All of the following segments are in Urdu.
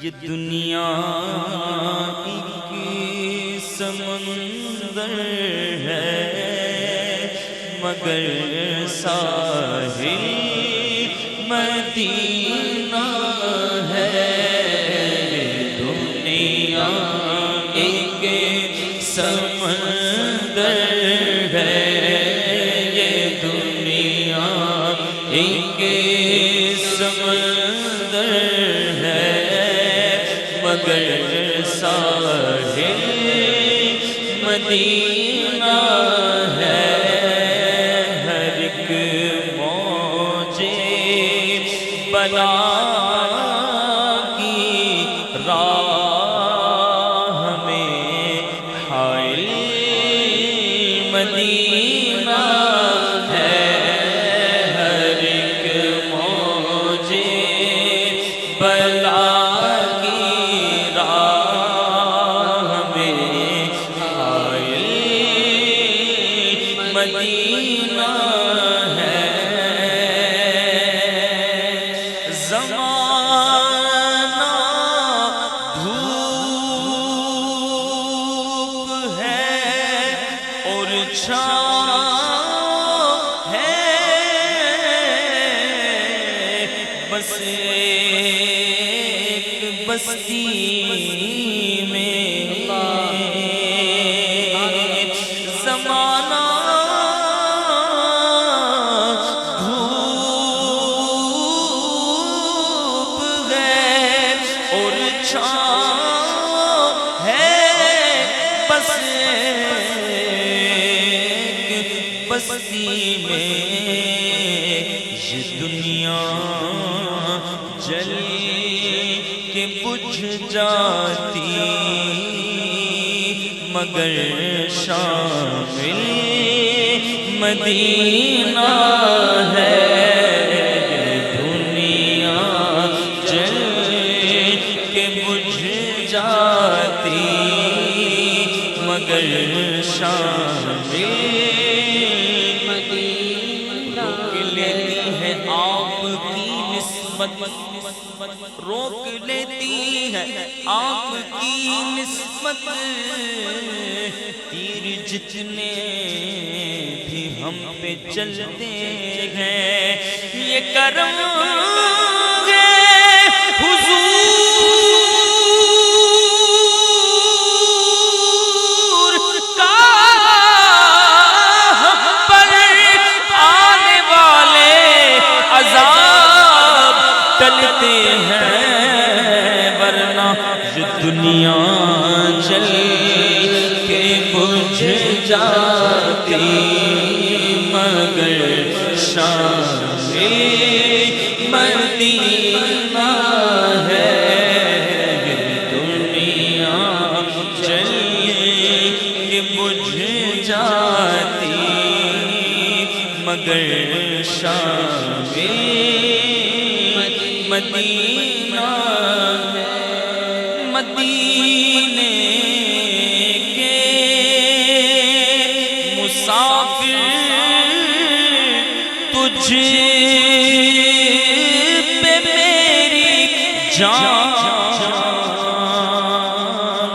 یہ دنیا ایک سمندر ہے مگر ساحل مدینہ ہے. یہ دنیا ایک سمندر ہے، یہ دنیا ایک سمندر ہے مگر ساحل مدینہ ہے. ہر ایک موج بلا کی راہ میں حائل مدینہ ہے. ہر ایک موج بلا کی راہ میں حائل مدینہ ہے. زمانہ دھوپ ہے اور چھاؤں ہے، بس ایک بستی میں زمانہ بستی میں. یہ دنیا جل کے بجھ جاتی مگر شامل مدینہ ہے. یہ دنیا جل کے بجھ جاتی مگر شامل روک لیتی ہے آپ کی نسبت. تیر جتنے بھی ہم پہ چلتے ہیں یہ کرم ہے حضور کا. ہم پر آنے والے عذاب ٹلتے ہیں ورنہ یہ دنیا جل کے بجھ جاتی مگر شامل مدینہ ہے. یہ دنیا جل کے بجھ جاتی مگر شامل مدینہ ہے. مدینے کے مسافر تجھ پہ میری جان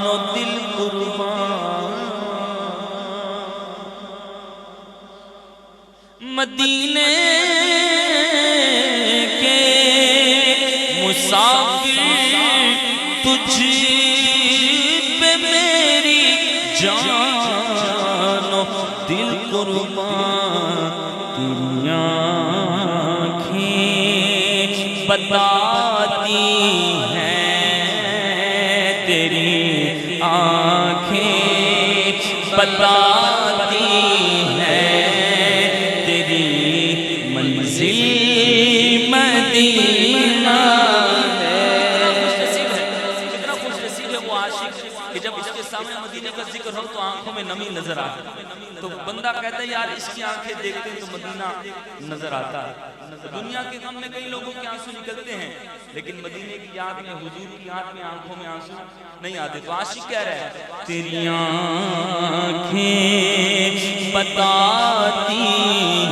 و دل قربان. مدینے مسافر تجھ پہ میری جان و دل قربان. تیری آنکھیں بتاتی ہیں، تیری آنکھیں بتاتی ہیں تیری منزل مدینہ. کہ جب اس کے سامنے مدینے کا ذکر ہو تو آنکھوں میں نمی نظر آتی. تو بندہ کہتا ہے یار اس کی آنکھیں دیکھتے ہیں تو مدینہ نظر آتا ہے. دنیا کے غم میں کئی لوگوں کے آنسو نکلتے ہیں لیکن مدینے کی یاد میں حضور کی یاد میں آنکھوں میں آنسو نہیں آتے. تو عاشق کہہ رہے ہیں تیری آنکھیں بتاتی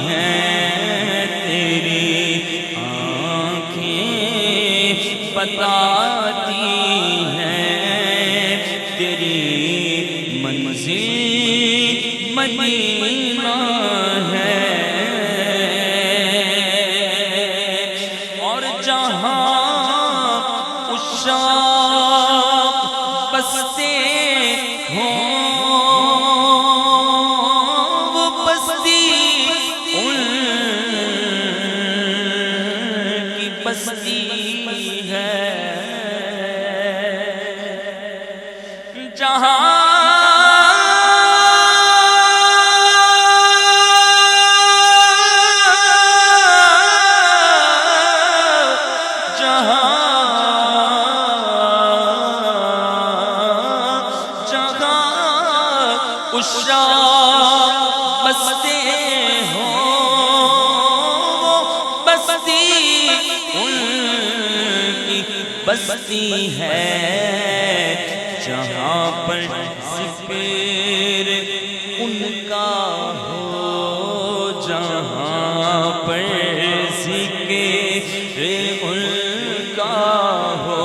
ہیں، تیری آنکھیں بتاتی مدینہ ہے اور جہاں عشاق بستے ہوں وہ بستی ان کی بستی ہے جہاں عشاق بستے ہوں بستی ان کی بستی ہے جہاں پر ذکر ان کا ہو جہاں پر ذکر ان کا ہو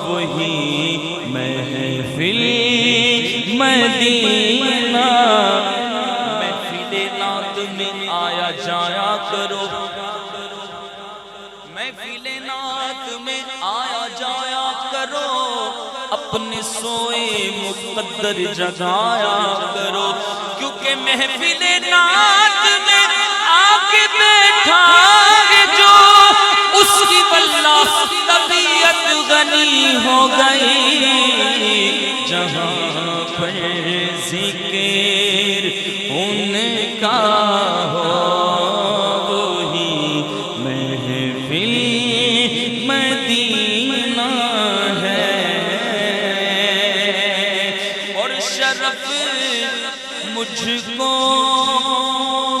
وہی محفل مدینہ محفل نعت میں آیا جایا کرو محفل نعت میں آیا جایا کرو اپنے سوئے مقدر جگایا کرو کیونکہ محفل نعت میں آکے بیٹھا ہے جو اس کی واللہ طبیعت غنی ہو گئی جہاں پر ذکر ان کا ہو وہی محفل مدینہ ہے اور شرف مجھ کو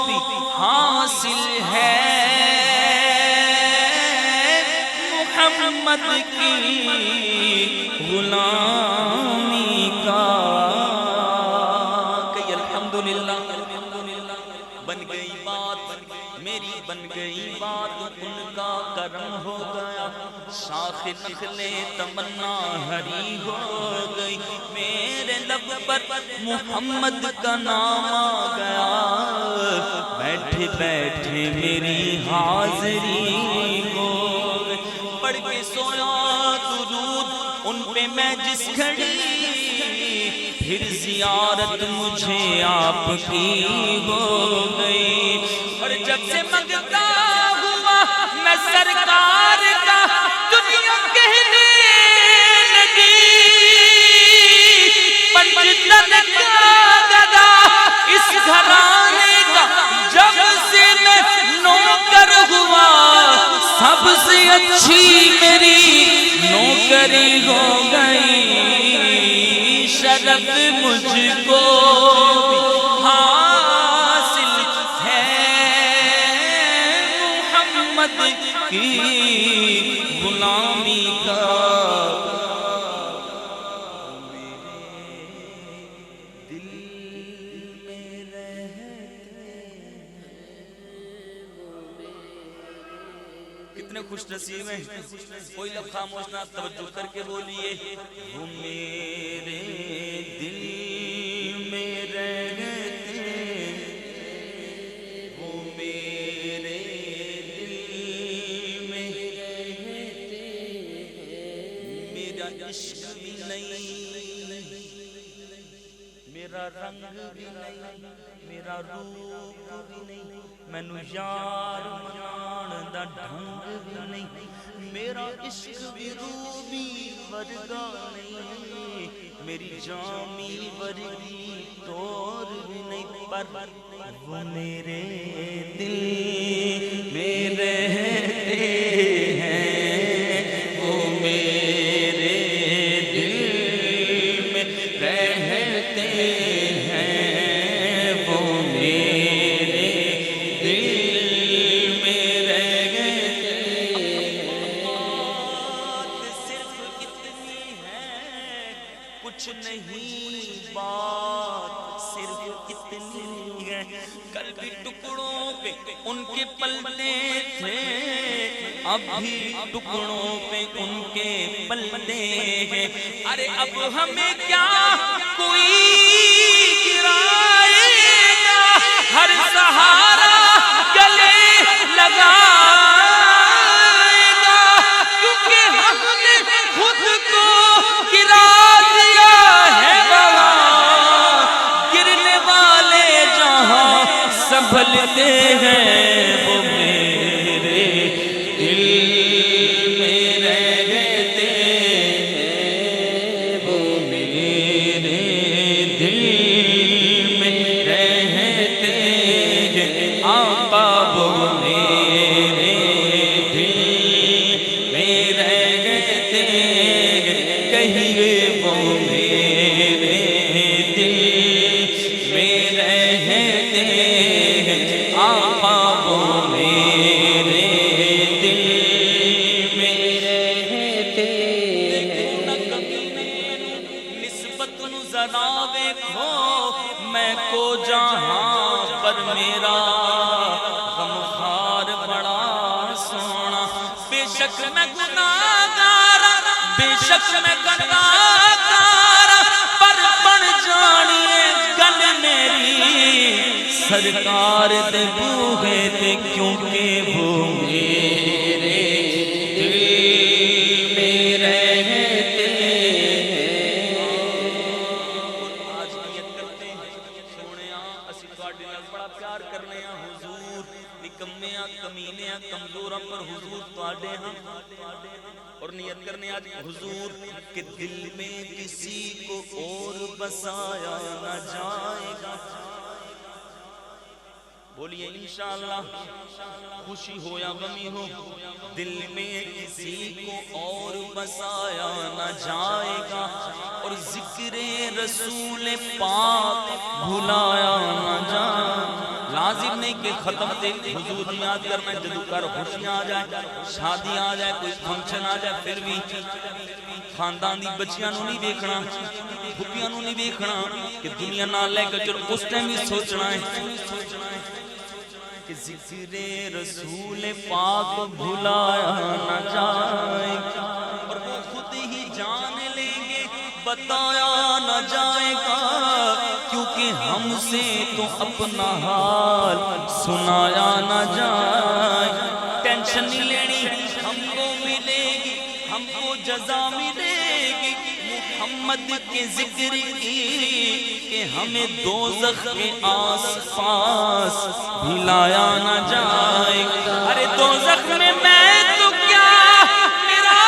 بھی حاصل ہے محمد کی غلامی کا کہ الحمدللہ بن گئی بات میری بن گئی بات ان کا کرم ہو گیا شاخ نخل تمنا ہری ہو گئی میرے لب پر محمد کا نام آ گیا بیٹھے بیٹھے میری حاضری ہو گئی پڑھ کے سویا درود ان پہ میں جس گھڑی پھر زیارت مجھے آپ کی ہو گئی اور جب سے منگتا ہوا میں سرکار کا دنیا کہنے لگی پنجتن کا گدا اس گھرانے کا جب سے میں نوکر ہوا سب سے اچھی میری نوکری ہو گئی شرف مجھ کو حاصل ہے محمد کی غلامی کا کتنے خوش نصیب ہیں کوئی لب خاموش نہ توجہ کر کے بولیے وہ میرے دل میں رہتے وہ میرے دل میں رہتے میرا عشق بھی نہیں میرا رنگ بھی نہیں میرا روپ بھی نہیں مینو یار منان دا ڈھنگ بھی نہیں میرا عشق بھی روبی ورگا نہیں میری جامی ورگی طور بھی نہیں پر وہ میرے دل میں رہتے ہیں وہ میرے دل میں رہتے ہیں وہ میرے دل میں رہتے بات صرف اتنی ہے کچھ نہیں بات صرف اتنی ہے کل بھی ٹکڑوں پہ ان کے پلتے تھے اب بھی ٹکڑوں پہ ان کے پلتے ہیں ارے اب ہمیں کیا کوئی گرائے میرے دل میں رہتے ہیں آقا وہ میرے دل میں رہتے ہیں نسبت نو ذرا ویکھو میں کو جہاں پر میرا غمخوار بڑا سونا بے شک میں گناہگار بے شک میں گناہگار پر بن جانیے گل میری سرکار دے بوہے تے کیونکہ وہ میرے دل میں رہتے ہیں۔ آج نیت کرتے ہیں سونیاں اسی تواڈے نال بڑا پیار کرنے ہاں حضور نکمیاں کمینیاں کمزوراں پر حضور تواڈے ہاں اور نیت کرنے آج حضور کہ دل میں کسی کو اور بسایا نہ جائے گا بولیے انشاءاللہ خوشی ہو یا غمی ہو دل میں کسی کو اور بسایا نہ جائے گا اور ذکر رسول پاک بھلایا نہ جائے لازم نہیں کہ ختم تے حضور یاد کرنا جدو کر خوشیاں آ جائے شادی آ جائے کوئی فنکشن آ جائے پھر بھی خاندان دی بچیاں نو نہیں دیکھنا پھپیاں نو نہیں دیکھنا کہ دنیا نہ لے کے چلو اس ٹائم ہی سوچنا ہے کہ ذکر رسول پاک بھلایا نہ جائے گا اور وہ خود ہی جان لیں گے بتایا نہ جائے گا کیونکہ ہم سے تو اپنا حال سنایا نہ جائے ٹینشن نہیں لینی ہم کو ملے گی ہم کو جزا ملے گی محمد کے ذکر کی کہ ہمیں دوزخ کے آس پاس بھلایا نہ جائے ارے دوزخ میں تو کیا میرا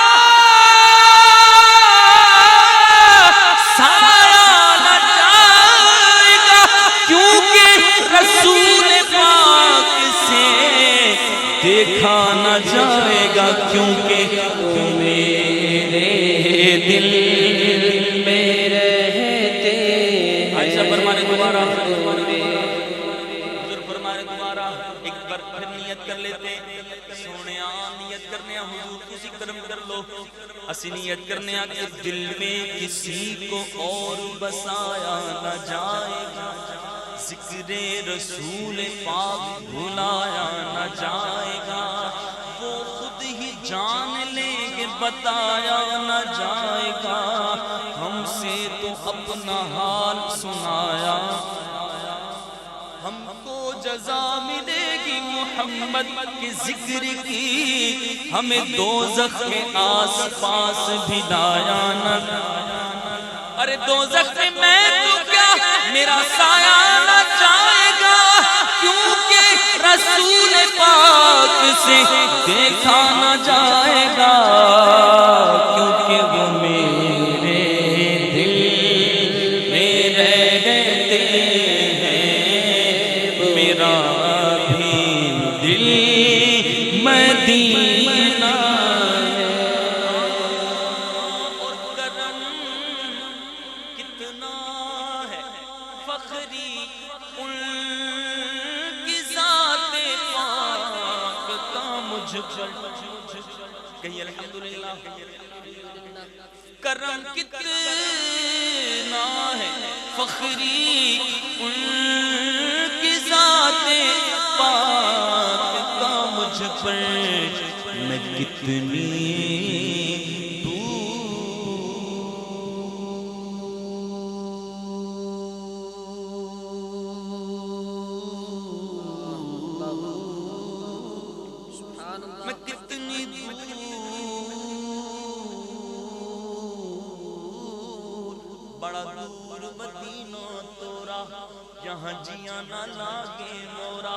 سایہ نہ جائے گا کیونکہ رسول پاک سے دیکھا نہ جائے گا کیونکہ میرے دل میں رہتے عائشہ فرمانے دوبارہ حضور فرمانے دوبارہ ایک بار پھر نیت کر لیتے سونے نیت کرنے حضور کسی کرم کر لو اسی نیت کرنے کہ دل میں کسی کو اور بسایا نہ جائے گا ذکر رسول پاک بھلایا نہ جائے گا وہ خود ہی جان لیں گے بتایا نہ جائے گا ہم سے تو اپنا حال سنایا ہم کو جزا ملے گی محمد کے ذکر کی ہمیں دوزخ کے آس پاس بھلایا نہ ارے دوزخ میں تو کیا میرا سایہ نہ جائے گا کیونکہ رسول پاک سے دیکھا نہ جائے گا کیونکہ وہ میرے دل میں رہتے ہیں میرا بھی دل مدینہ کہیں الحمدللہ کرم کتنا ہے فخری ان کی ذات پاک کا مجھ پر میں کتنی یہاں جیاں نہ لاگے مورا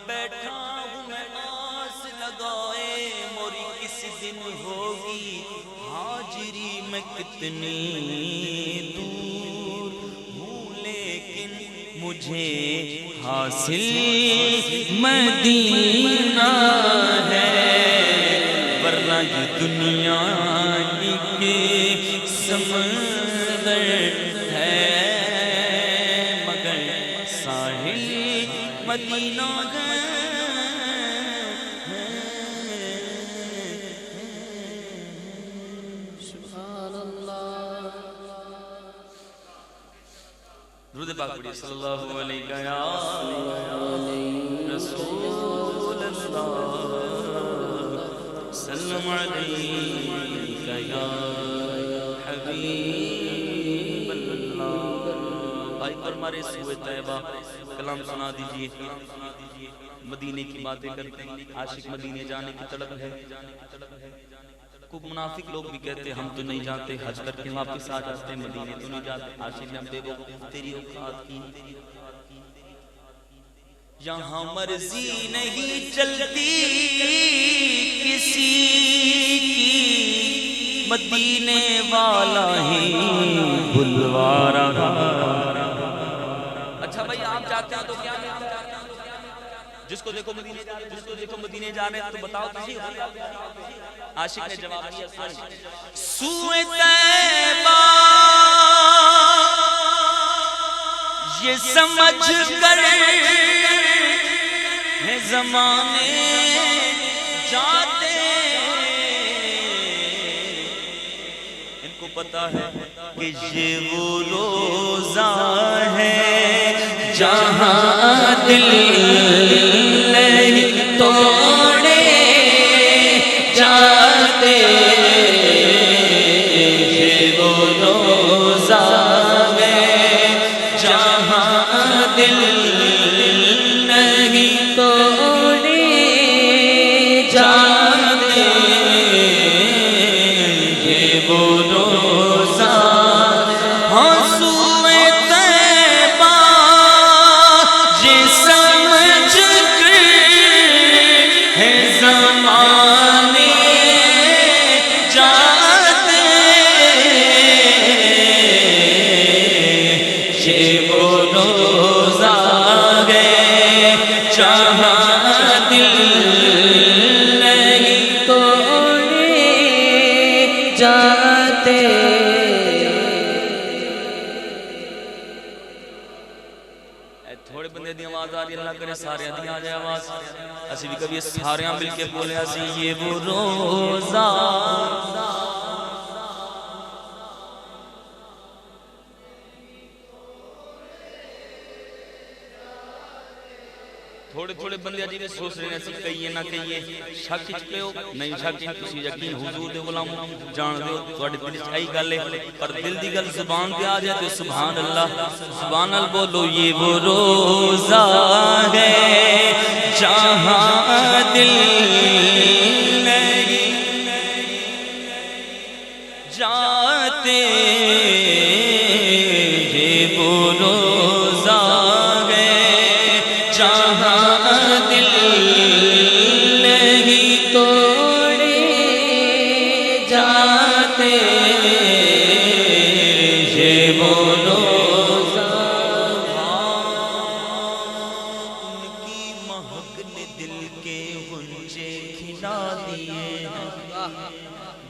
بیٹھا ہوں میں آس لگائے موری کس دن ہوگی حاضری میں کتنی دور ہوں لیکن مجھے حاصل مدینہ ہے ورنہ یہ دنیا کی سمندر ہے مگر ساحل مدینہ ہے. درود پاک پڑھیے صلی اللہ علیہ یا رسول اللہ سلم علیک یا حبیب اللہ. بھائی پر ہمارے سوئے طیبہ کلام سنا دیجئے. مدینے کی باتیں کرتے ہیں, عاشق مدینے جانے کی طلب ہے. کچھ منافق لوگ بھی کہتے ہیں ہم تو نہیں جاتے, حج کر کے واپس آ جاتے ہیں, مدینے تو نہیں جاتے. عاشق نے ہم دیکھو تیری اوقات کی, یہاں مرضی نہیں چلتی کسی کی, مدینے والا ہی بلوا رہا. اچھا بھائی آپ جاتے ہیں تو کیا جس کو دیکھو مدینے جا رہے, جس کو دیکھو مدینے جا رہے, تو بتاؤ کسی. عاشق نے جواب دیا سوئے طیبہ یہ سمجھ کر ہے زمانے جاتے, ان کو پتا ہے کہ یہ وہ روزہ ہے جہاں دل نہیں توڑے جاتے. یہ وہ روزہ ہے جہاں دل نہیں توڑے جاتے. یہ وہ روزہ ہاں سوئے طیبہ یہ سمجھ کر ہے زمانے جاتے. یہ وہ روزہ ہے جہاں دل نہیں توڑے جاتے. تھوڑے بندے دی آواز آ رہی, اللہ کرے سارے دی آ جائے آواز. اسی بھی کبھی سارے مل کے بولے اسی یہ وہ روزہ. تھوڑے تھوڑے بندے عجیب سوچ رہے ہیں اسی کہیے نہ کہیے, شک چ پیو نہیں شک تسی یقین حضور دے غلام جان دیو تواڈے دل وچ آئی گل ہے, پر دل دی گل زبان تے آ جائے تو سبحان اللہ سبحان اللہ بولو. یہ وہ روزہ ہے جہاں دل نہیں جاتے. یہ وہ روزہ ہے جہاں دل نہیں توڑے جاتے. یہ وہ روزہ ان کی مہک نے دل کے غنچے کھلا دیے ہیں,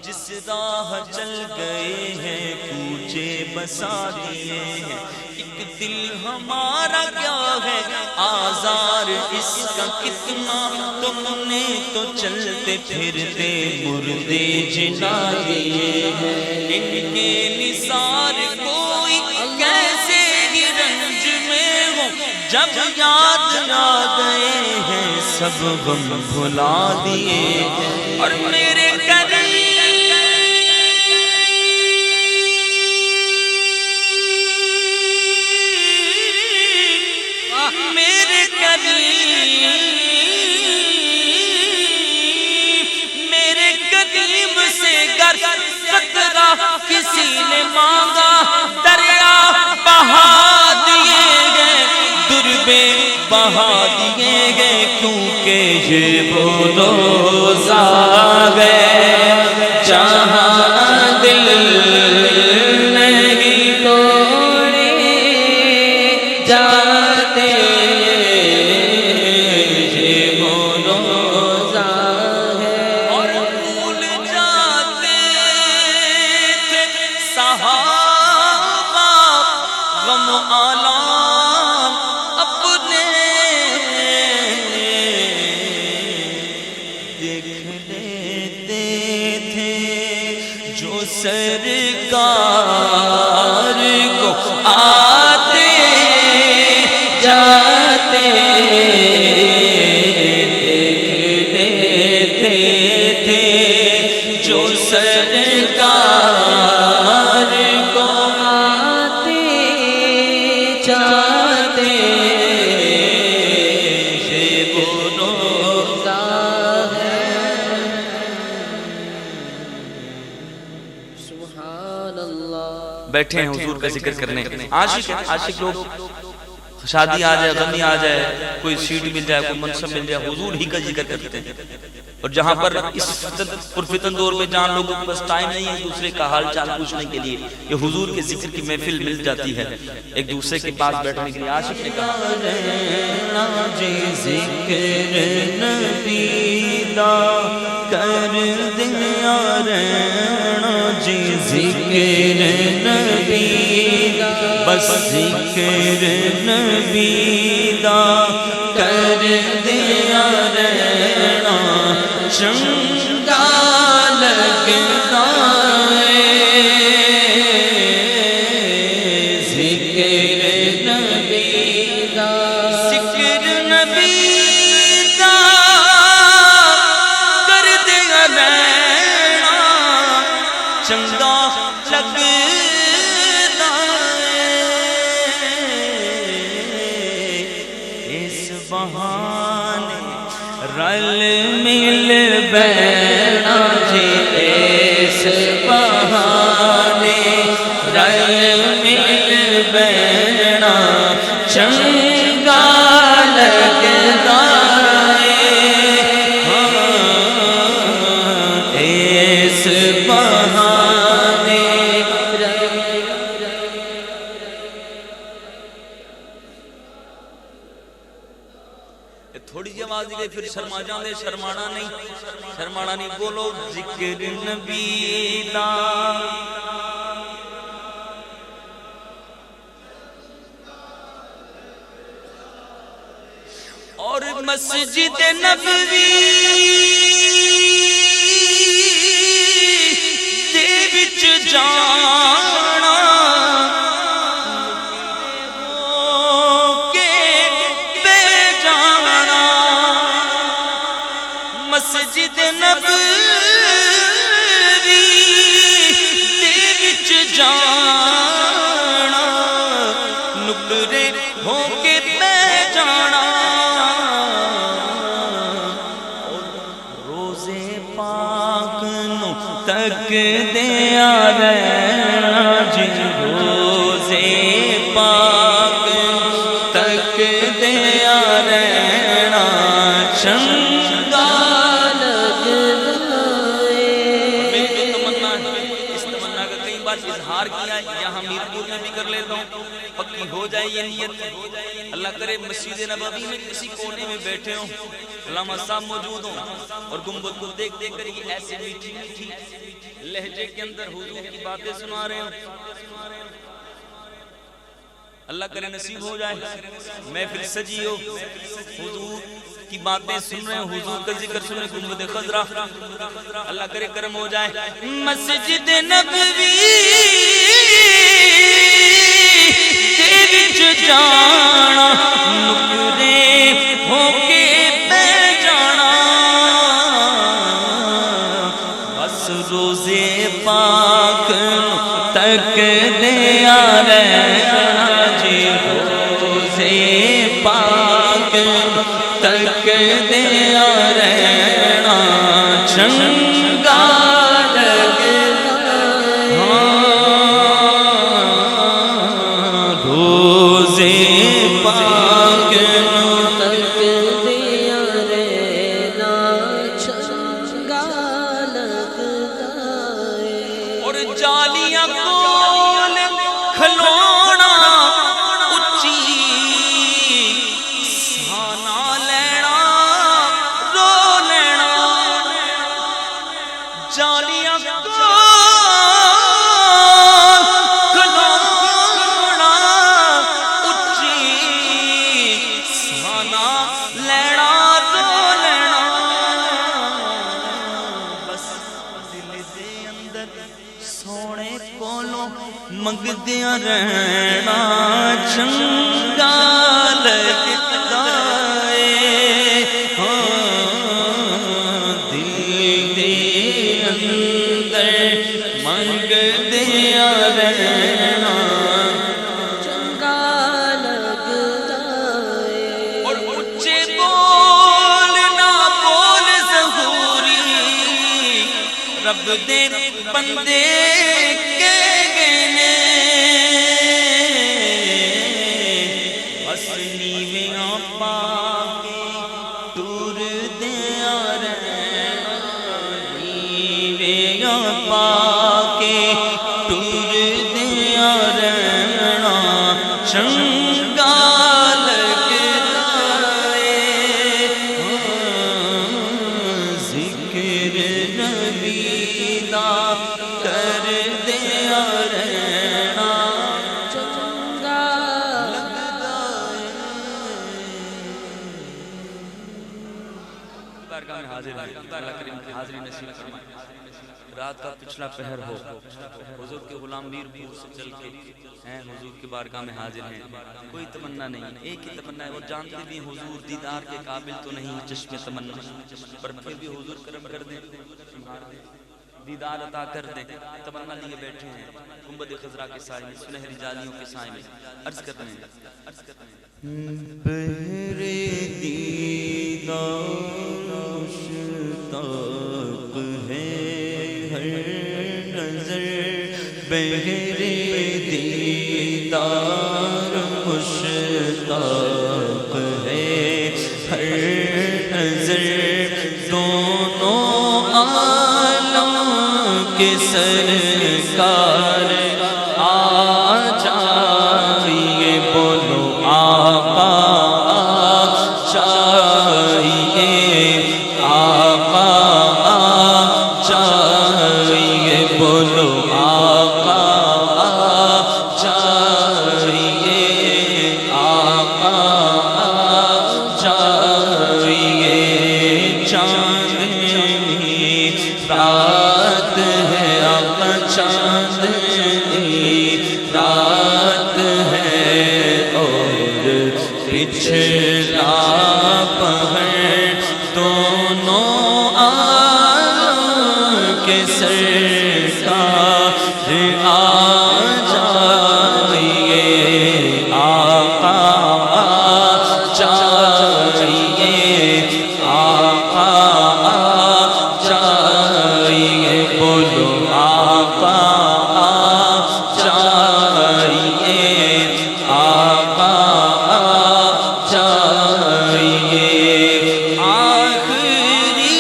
جس راہ چل گئے ہیں کوچے بسا دیے ہیں. ایک دل ہمارا کیا ہے آزار اس کا کتنا, تم نے تو چلتے پھرتے مردے جلا دیے ہیں. ان کے نثار کوئی کیسے ہی رنج میں ہو, جب یاد آ گئے ہیں سب غم بھلا دیے. اور میرے قریب میرے قدیم سے گر قطرہ کسی نے مانگا دریا بہا دیے گئے, دربے بہا دیے گئے, کیونکہ یہ وہ روزہ ہے جہاں دل نہیں توڑے جاتے. صحابہ غم آلام اپنے دیکھ لیتے تھے جو سرکار کو آتے جاتے بیٹھے ہیں حضور کا ذکر کرنے. عاشق لوگ شادی آ جائے، غمی آ جائے، کوئی سیٹ مل جائے، کوئی منصب مل جائے، حضور ہی کا ذکر کرتے ہیں. اور جہاں پر اس پرفتن دور میں جان لوگوں کے پاس ٹائم نہیں ہے دوسرے کا حال چال پوچھنے کے لیے، یہ حضور کے ذکر کی محفل مل جاتی ہے ایک دوسرے کے پاس بیٹھنے کے لیے. عاشق نے کہا جی ذکر نبی دا کر دیا رہنا جی ذکر نبی بس ذکر نبی دا کر دیا رہنا چنگا لگتا ہے ذکر نبی دا ذکر نبی دا کر دیا رہنا چنگا لگتا ہے اس بہانے رل مل بینا جی اس بہانے رل مل بینا چنگا لگتا ہے اس بہانے. تھوڑی سی آواز دی گئی پھر شرما جاندے. شرمانا نہیں بولو ذکر نبی دا اور مسجد نبوی دے وچ جانا مسجد نبوی دے وچ جانا نکرے ہو کے بہ جانا روزے پاک نو تک دیا رہنا جی روزے پاک تک دیا رہنا چنگا اظہار کیا ہے. یہاں میرپور میں بھی کر لیتا ہوں پکی ہو جائے یہ نیت. اللہ کرے مسجد نبوی میں کسی کونے میں بیٹھے ہوں علامہ صاحب موجود ہوں اور گنبد کو دیکھ کر یہ ایسے میٹھی میٹھی لہجے کے اندر حضور کی باتیں سنا رہے ہوں. اللہ کرے نصیب ہو جائے محفل سجی ہو حضور کی باتیں سن رہے ہیں حضور کا ذکر سن رہے ہیں گنبد خضرا. اللہ کرے کرم ہو جائے. مسجد نبوی دے وچ جانا نکرے ہو کے بہ جانا بس روزے پاک تک دیا رہنا جی روزے پاک تک دیا رہنا چنگا لگتا ہے روزے پاک تک دیا رہنا چنگا لگتا ہے. اور جالیاں کول کھلونا اچھی سانا لینا رو لینا جالیاں کول منگدیاں رہنا چنگا لگدا اے دل دے اندر منگدیاں رہنا چنگا لگدا اے اور اچھے بول نہ بول ظہوری رب دے بندے رات کا پچھلا پہر ہو حضور کے غلام میر پور سے چل کے ہیں حضور کی بارگاہ میں حاضر ہیں کوئی تمنا نہیں ایک ہی تمنا ہے اور جانتے بھی حضور دیدار کے قابل تو نہیں چشم تمنا پر پھر بھی حضور کرم کر دیں دیدار عطا کر دیں تمنا لیے بیٹھے ہیں گنبد خضرا کے سائے میں سنہری جالیوں کے سائے میں عرض کرتے ہیں بہر دیدار مشتاق ہے ہر نظر بہر دیدار مشتاق ہے ہر نظر دونوں عالم کے سرکار آ جائیے بولو آقا چاہیے آقا چاہیے بولو آقا چاہیے آقا چاہیے چاندنی رات ہے آقا چاندنی رات ہے اور پچھلا پہر دونوں عالم کے سرکار آ جائیے آقا چاہیے آقا چاہیے بولو آقا چاہیے آقا چاہیے آخری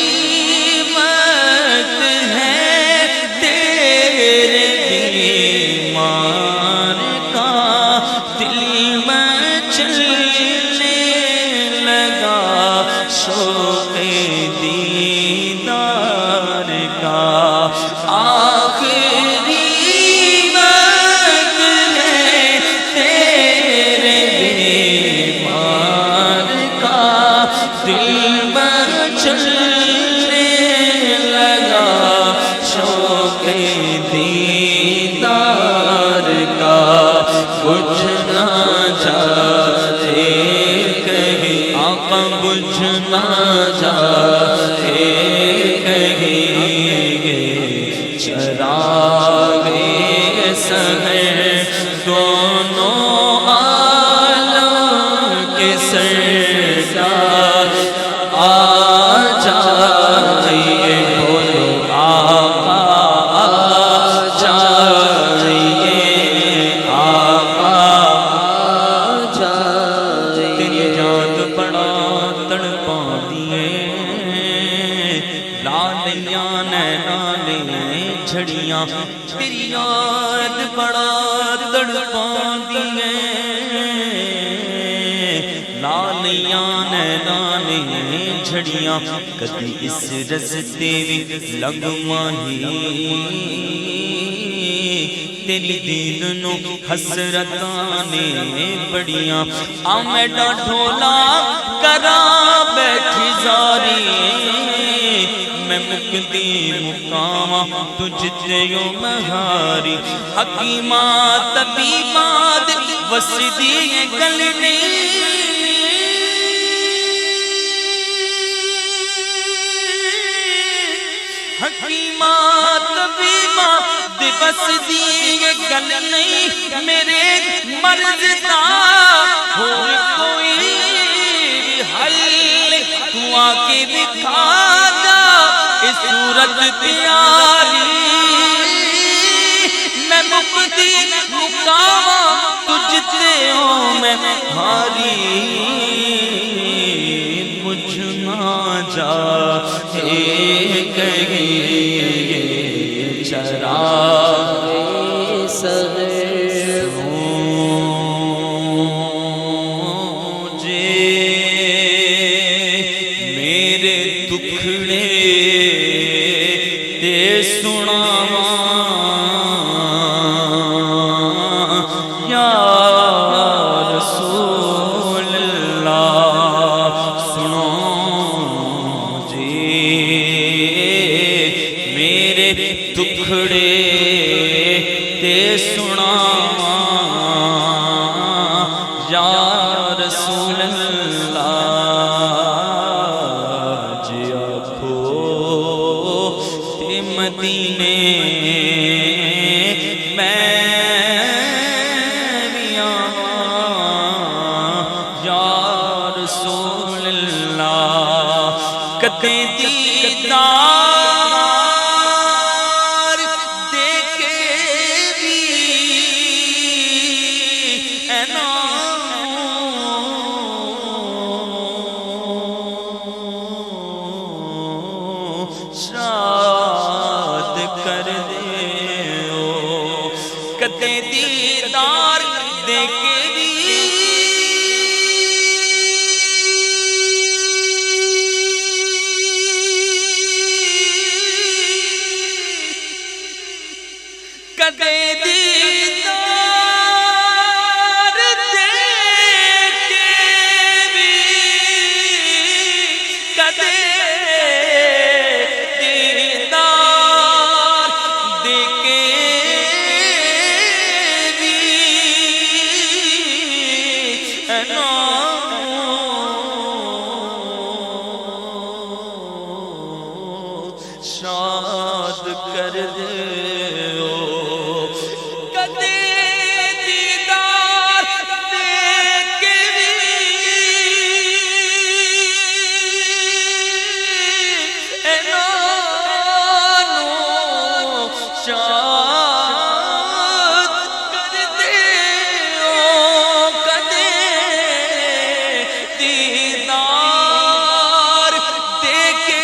وقت ہے تیرے بیمار کا دل میں چلنے لگا شوق دیدار کا آخری وقت ہے تیرے بیمار کا دل میں چلنے لگا شوق دیدار کا کچھ نہ جاتے کہیں آقا کچھ نہ جاتے کہیں گے چراغ سحر دونوں عالم کے سردار آ جائیے بولو آقا چاہیے آقا چاہیے تیری یاد بڑا تڑپا دیے لالیاں نینانے جھڑیاں تیری یاد بڑا تڑپا دیے لالیاں نینانے جھڑیاں کدی اس رستے بھی لگ ماہی تیری دل نو حسرتاں نے بڑیاں آ میڈا ڈھولا کرا بیٹھی زاری میں مکدی مقام تجھ دیو مہاری حکیمات طبیبات وسدی گلنی حکیمات طبیبات وسدی گلنی میرے مرض دا ہوئے کوئی حل تو آکے دکھا دا اس صورت پیاری میں مقدی مقام تجھ تے ہوں میں ہاری مجھ نہ جا کہیں چراغ صغیر مجھے میرے دکھڑے تے سناواں یا رسول اللہ سنو جی میرے دکھڑے تے سناواں یا رسول اللہ جی آکھو تے مدینے میں بھی آواں یا رسول اللہ کدے دیدار شاد کر دیو کدے دیدار دے کے بھی کدے دیدار دے کے بھی کدے شاد کر دیو کدے دیدار دے کے بھی انانو شاد کر دیو کدے دیدار دے کے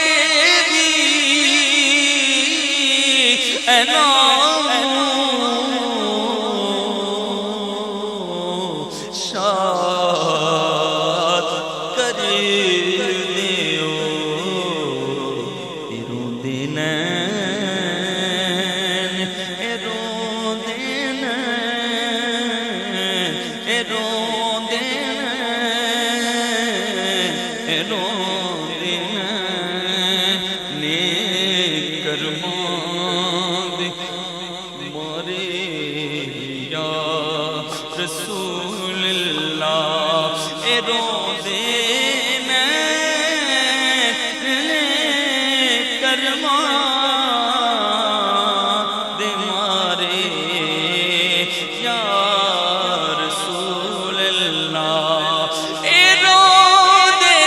شاد کر دیو روندے نین روندے نین روندے نین روندے نین کرماں مارے یا رسول اللہ روندے کرماں دے مارے یا رسول اللہ روندے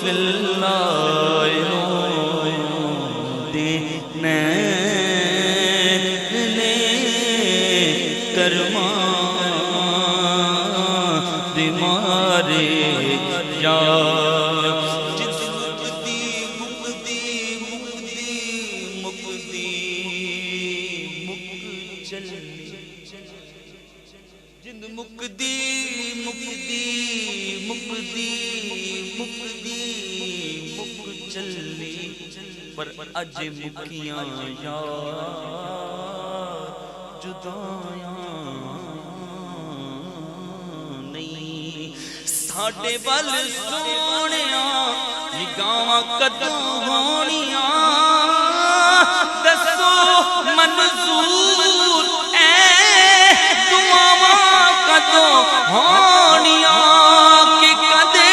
اللہ دے نینے کرما دمارے یا اج مکیاں یار جدایاں نہیں ساڈے ول سونیاں نگاہاں کدوں ہونیاں دسو منظور اے دعاواں کدوں ہونیاں کہ کدے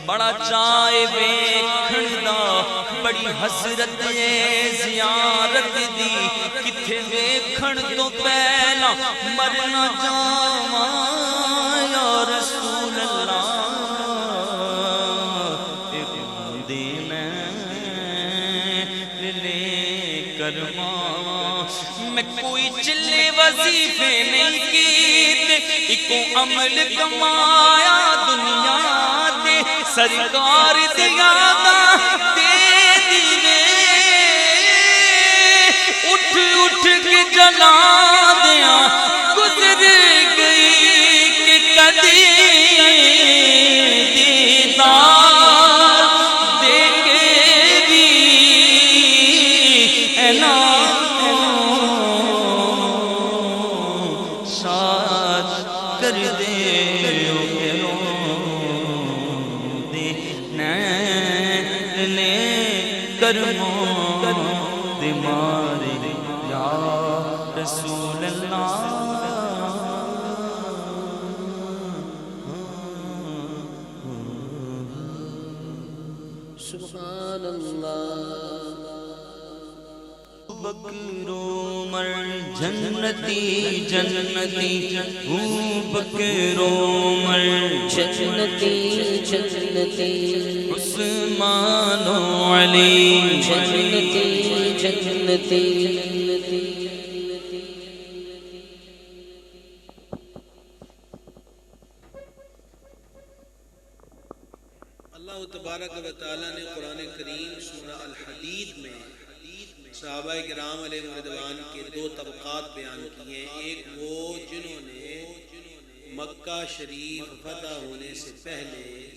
بڑا چائے ویکھن دا بڑی حسرت ہے زیارت دی کتھے ویکھن تو پہلا مرنا جاواں یا رسول اللہ دینا لے کرماں میں کوئی چلے وظیفے نہیں کیتے ایکو عمل کمایا دنیا سرکار دیادا دے دیوے اٹھ اٹھ کے جلا دیا گزر گئی کہ کدی دیدار دیکھے بھی اعلان ساتھ کر دے کرمو دمارے یا رسول اللہ سبحان اللہ بکرو مر جنتی جنتی بکرو مر جنتی جنتی عثمان و علی جنتی جنتی اللہ تبارک و تعالیٰ نے قرآن کریم سورہ الحدید میں صحابہ کرام علیہ رضوان کے دو طبقات بیان کیے ہیں ایک وہ جنہوں نے مکہ شریف فتح ہونے سے پہلے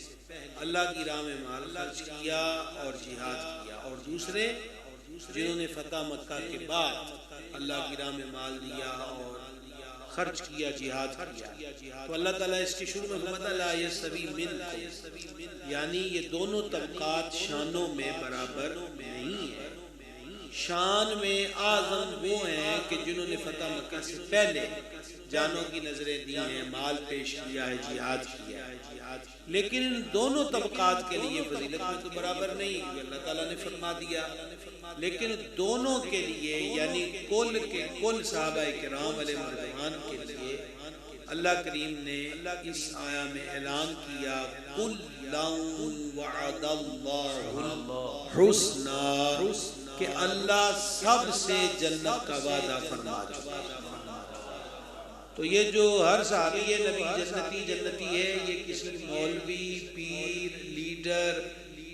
اللہ کی راہ میں مال خرچ کیا اور جہاد کیا اور دوسرے جنہوں نے فتح مکہ کے بعد اللہ کی راہ میں مال دیا اور خرچ کیا جہاد کیا تو اللہ تعالیٰ اس کے شروع میں فرماتا لا یستوی منکم یعنی یہ دونوں طبقات شانوں میں برابر نہیں ہے شان میں اعظم وہ ہیں کہ جنہوں نے فتح مکہ سے پہلے جانوں کی نظریں دی ہیں مال پیش کیا ہے جہاد کیا ہے لیکن ان دونوں طبقات کے لیے فضیلت میں تو برابر نہیں اللہ تعالیٰ نے فرما دیا لیکن دونوں کے لیے یعنی کل صحابہ کرام علیہ رضوان کے لیے اللہ کریم نے اس آیا میں اعلان کیا کُلًا وعد اللہ الحسنى کہ اللہ سب سے جنت کا وعدہ فرما چکا تو یہ جو ہر صحابی ہے نبی جنتی جنتی ہے یہ کسی مولوی پیر لیڈر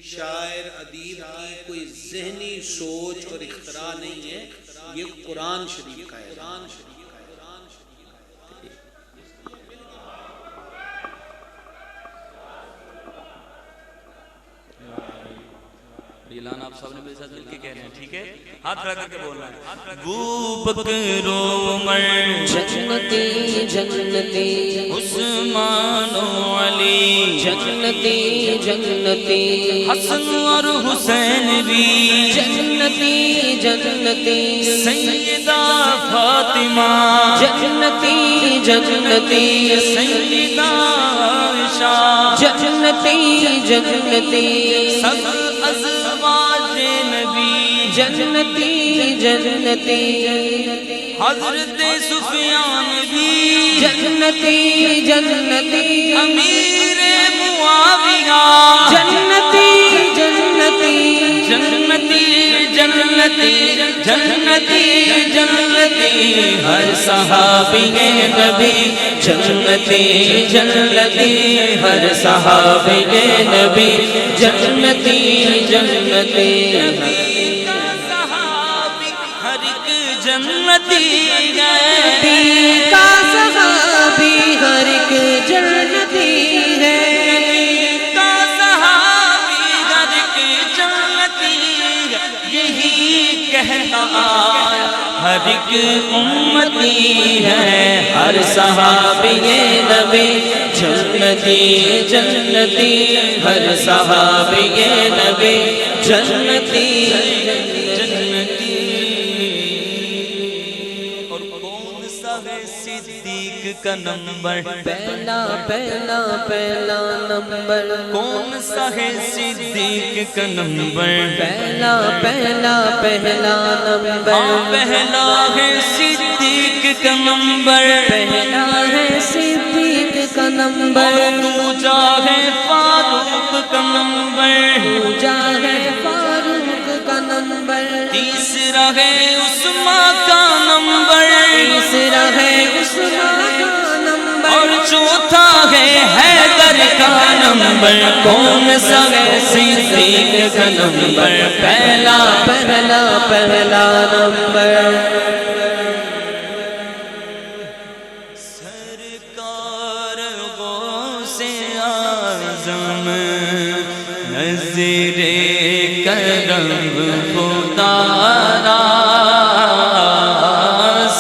شاعر ادیب کی کوئی ذہنی سوچ اور اختراع نہیں ہے یہ قرآن شریف کا ہے اعلان آپ سب نے میرے ساتھ مل کے کہنا ہے، ٹھیک ہے؟ ہاتھ رکھ کے بولنا ہے، بو بکر عمر جنتی جنتی عثمان و علی جنتی جنتی حسن اور حسین بھی جنتی جنتی سیدہ فاطمہ جنتی جنتی سیدہ عائشہ جنتی جنتی سب ازواج نبی جنتی جنتی حضرت سفیان بھی جنتی جنتی امیر معاویہ جنتی جنتی جنتی جنتی جنتی جنتی ہر صحابی نبی جنتی جنتی ہر صحابی نبی جنتی جنتی صحابی ہر ایک جنتی نبی کا صحابی ہر ایک جنتی ہے کا صحابی ہر ایک جنتی یہی کہتا آیا ہر ایک امتی ہے ہر صحابی نبی جنتی جنتی ہر صحابی نبی جنتی جنتی اور کون سا ہے صدیق کا نمبر پہلا پہلا پہلا نمبر کون سا ہے صدیق کا نمبر پہلا پہلا پہلا نمبر پہلا ہے صدیق کا نمبر پہلا ہے صدیق کا نمبر دوجا ہے فاروق کا نمبر دوجا ہے فاروق کا نمبر تیسرا ہے عثمان کا نمبر تیسرا ہے عثمان کا نمبر اور چوتھا ہے حیدر کا نمبر کون سا ہے صدیق کا نمبر پہلا پہلا پہلا نمبر سرکار غوث اعظم نظر کرم خدا را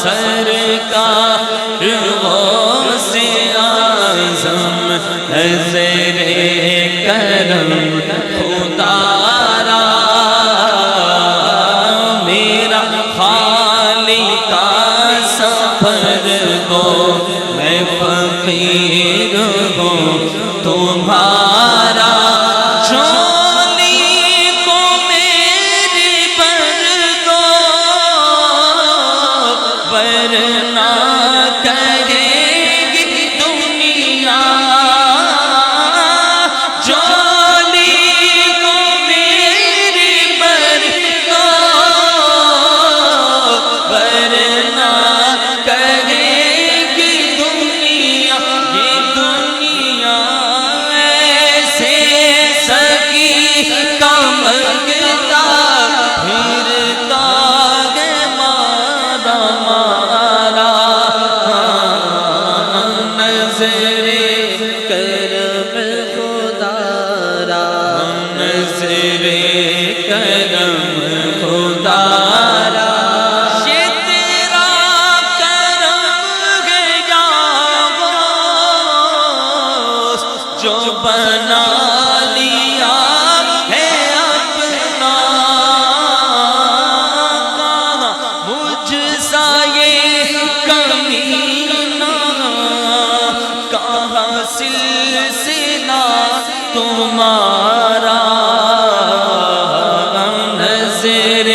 سرکار غوث اعظم نظر کرم خدا را میرا خالق کا سفر ہو میں فقیر ہوں تمہارا جھولی کو میری بھر دو ورنہ کہے گی دنیا جھولی کو میری بھر دو ورنہ کہے گی دنیا یہ دنیا ایسے سکی کا منگتا پھرتا ہے مارا مارا نظر کرم خدا را نظر کرم خدا را یہ تیرا کرم ہے یا غوث جو بنا لیا ہے اپنا کہاں مجھ سا یہ کمینہ کہاں سلسلہ تمہارا نظر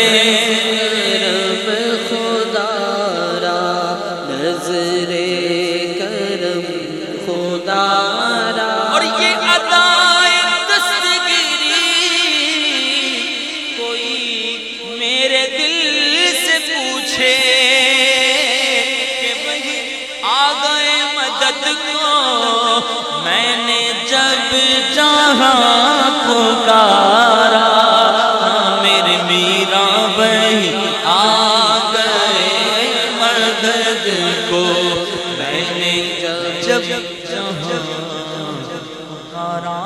کرم خدا را نظر کرم خدا را اور یہ ادائے دستگیری کوئی میرے دل سے پوچھے کہ وہی آ گئے مدد کو میں نے جب جہاں پکارا میرے میرا وہی آ گئے مدد کو میں نے جب جہاں پکارا